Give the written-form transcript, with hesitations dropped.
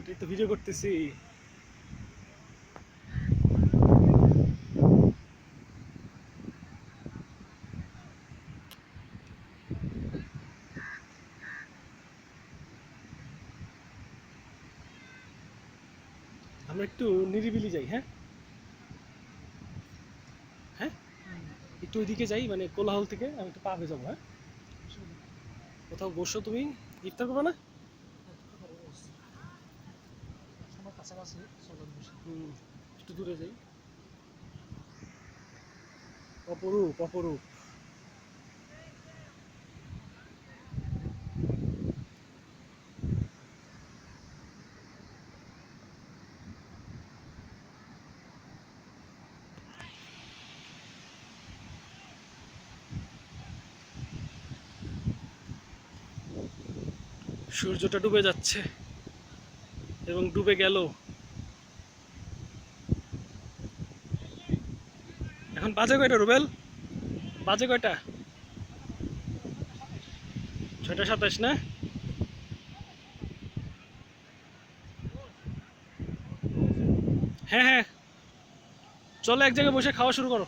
এই তো ভিডিও করতেছি। আমরা একটু নিরিবিলি যাই। হ্যাঁ হ্যাঁ, একটু ওইদিকে যাই, মানে কোলাহল থেকে আমি একটু পা ভেজাবো। হ্যাঁ, কোথাও বসো, তুমি ইফতার করবে না? একটু দূরে যাই। অপরূপ অপরূপ। সূর্যটা ডুবে যাচ্ছে এবং ডুবে গেল। এখন বাজে কয়টা রুবেল? বাজে কয়টা? 6টা 27 না? হ্যাঁ হ্যাঁ, চলো এক জায়গায় বসে খাওয়া শুরু করো।